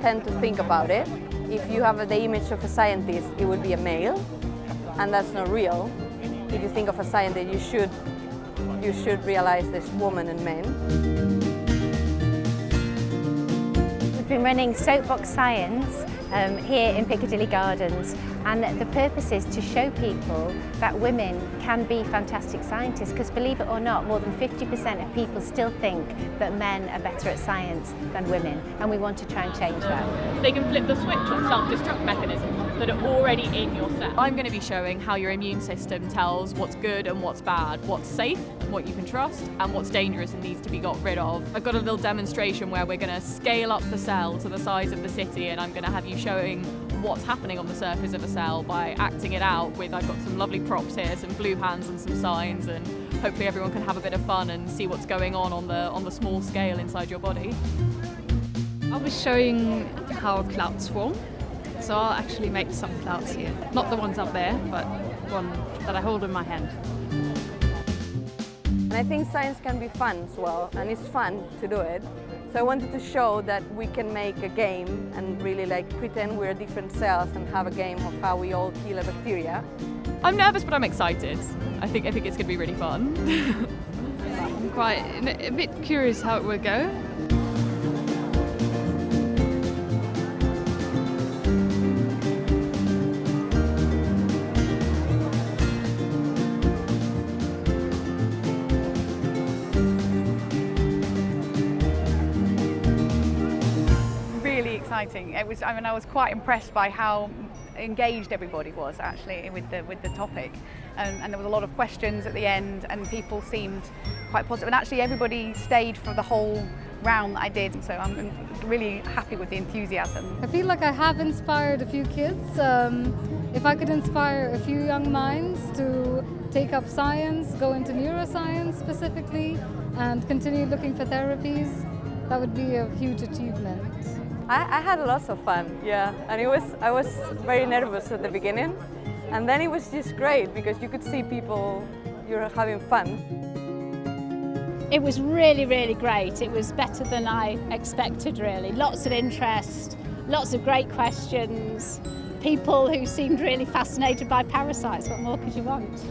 tend to think about it. If you have the image of a scientist, it would be a male, and that's not real. If you think of a scientist, you should realize there's women and men. We've been running Soapbox Science here in Piccadilly Gardens, and the purpose is to show people that women can be fantastic scientists, because believe it or not, more than 50% of people still think that men are better at science than women, and we want to try and change that. They can flip the switch on self-destruct mechanisms that are already in your cell. I'm going to be showing how your immune system tells what's good and what's bad, what's safe, what you can trust, and what's dangerous and needs to be got rid of. I've got a little demonstration where we're going to scale up the cell to the size of the city, and I'm going to have you showing what's happening on the surface of a cell by acting it out with, I've got some lovely props here, some blue hands and some signs, and hopefully everyone can have a bit of fun and see what's going on the small scale inside your body. I'll be showing how clouds form. So I'll actually make some clouds here. Not the ones up there, but one that I hold in my hand. And I think science can be fun as well, and it's fun to do it. So I wanted to show that we can make a game and really pretend we're different cells and have a game of how we all kill a bacteria. I'm nervous, but I'm excited. I think it's going to be really fun. I'm quite a bit curious how it will go. Exciting. I was quite impressed by how engaged everybody was actually with the topic, and there was a lot of questions at the end, and people seemed quite positive, and actually everybody stayed for the whole round that I did, so I'm really happy with the enthusiasm. I feel like I have inspired a few kids. If I could inspire a few young minds to take up science, go into neuroscience specifically, and continue looking for therapies, that would be a huge achievement. I had lots of fun, yeah, and I was very nervous at the beginning, and then it was just great because you could see people, you're having fun. It was really, really great. It was better than I expected, really. Lots of interest, lots of great questions, people who seemed really fascinated by parasites. What more could you want?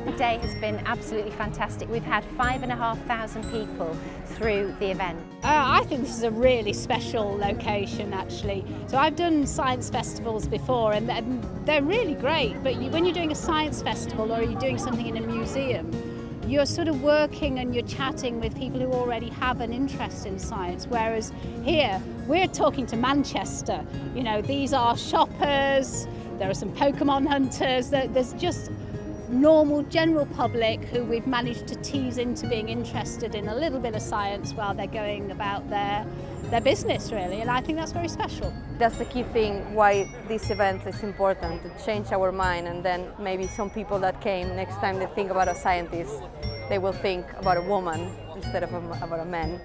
The day has been absolutely fantastic. We've had 5,500 people through the event. I think this is a really special location, actually. So I've done science festivals before, and they're really great, but when you're doing a science festival or you're doing something in a museum, you're sort of working and you're chatting with people who already have an interest in science, whereas here we're talking to Manchester. You know, these are shoppers, there are some Pokemon hunters, there's just normal general public who we've managed to tease into being interested in a little bit of science while they're going about their business, really, and I think that's very special. That's the key thing why this event is important, to change our mind, and then maybe some people that came, next time they think about a scientist, they will think about a woman instead of about a man.